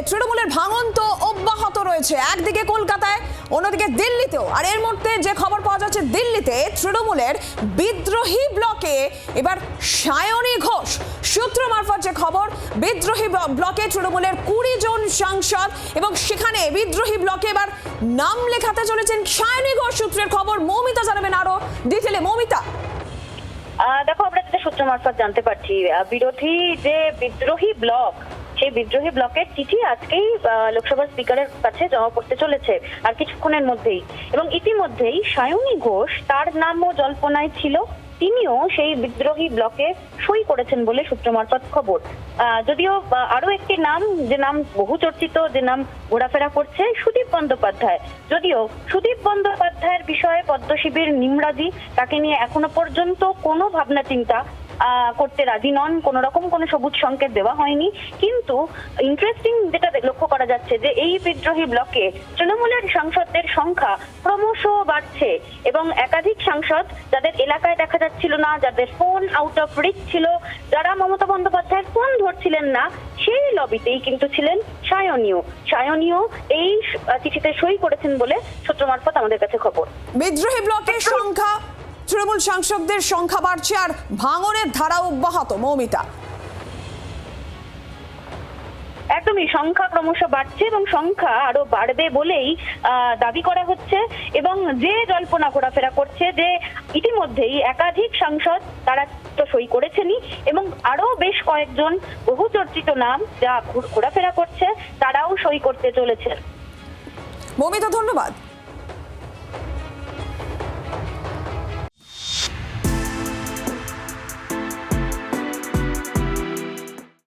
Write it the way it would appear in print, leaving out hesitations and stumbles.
তৃণমূলের ভাঙন তো অব্যাহত রয়েছে, একদিকে কলকাতায় অন্যদিকে দিল্লিতেও। আর এর মধ্যে যে খবর পাওয়া যাচ্ছে, দিল্লিতে তৃণমূলের বিদ্রোহী ব্লকে এবার সায়নী ঘোষ। সূত্র মারফত যে খবর, বিদ্রোহী ব্লকে তৃণমূলের 20 জন সাংসদ এবং সেখানে বিদ্রোহী ব্লকে এবার নাম লেখাতে চলেছেন সায়নী ঘোষ। সূত্রের খবর, মৌমিতা জানাবেন আরো ডিটেলে। মৌমিতা, দেখো, আমরা যেটা সূত্র মারফত জানতে পারছি, বিরোধী যে বিদ্রোহী ব্লক, সেই বিদ্রোহী ব্লকের চিঠি আজকেই লোকসভা স্পিকারের কাছে জমা পড়তে চলেছে আর কিছুক্ষণের মধ্যেই। এবং ইতিমধ্যেই সায়নী ঘোষ, তার নামও জল্পনায় ছিল, তিনিও সেই বিদ্রোহী ব্লকে সই করেছেন বলে সূত্র মারফত খবর। যদিও আরো একটি নাম, যে নাম বহু চর্চিত, যে নাম ঘোরাফেরা করছে, সুদীপ বন্দ্যোপাধ্যায়। যদিও সুদীপ বন্দ্যোপাধ্যায়ের বিষয়ে পদ্মশিবির নিমরাজি, তাকে নিয়ে এখনো পর্যন্ত কোনো ভাবনা চিন্তা করতে রাজি নন, কোন রকম কোনো সবুজ সংকেত দেওয়া হয়নি। কিন্তু ইন্টারেস্টিং যেটা লক্ষ্য করা যাচ্ছে, যে এই বিদ্রোহী ব্লকে তৃণমূলের সাংসদদের সংখ্যা ক্রমশ বাড়ছে এবং একাধিক সাংসদ যাদের এলাকায় দেখা যাচ্ছিল না, যাদের ফোন আউট অফ রিচ ছিল, যারা মমতা বন্দ্যোপাধ্যায়ের ফোন ধরছিলেন না, সেই লবিতেই কিন্তু ছিলেন সায়নীও এই চিঠিতে সই করেছেন বলে সূত্র মারফত আমাদের কাছে খবর। বিদ্রোহী ব্লকের সংখ্যা, তৃণমূল সাংসদদের সংখ্যা বাড়ছে আর ভাঙনের ধারা অব্যাহত। মৌমিতা, একদমই সংখ্যা ক্রমশ বাড়ছে এবং সংখ্যা আরো বাড়বে বলেই দাবি করা হচ্ছে। এবং যে জল্পনা ঘোরাফেরা করছে, যে ইতিমধ্যেই একাধিক সাংসদ তারা তো সই করেছেনই এবং আরো বেশ কয়েকজন বহু চর্চিত নাম যা ঘোরাফেরা করছে, তারাও সই করতে চলেছেন। মৌমিতা, ধন্যবাদ।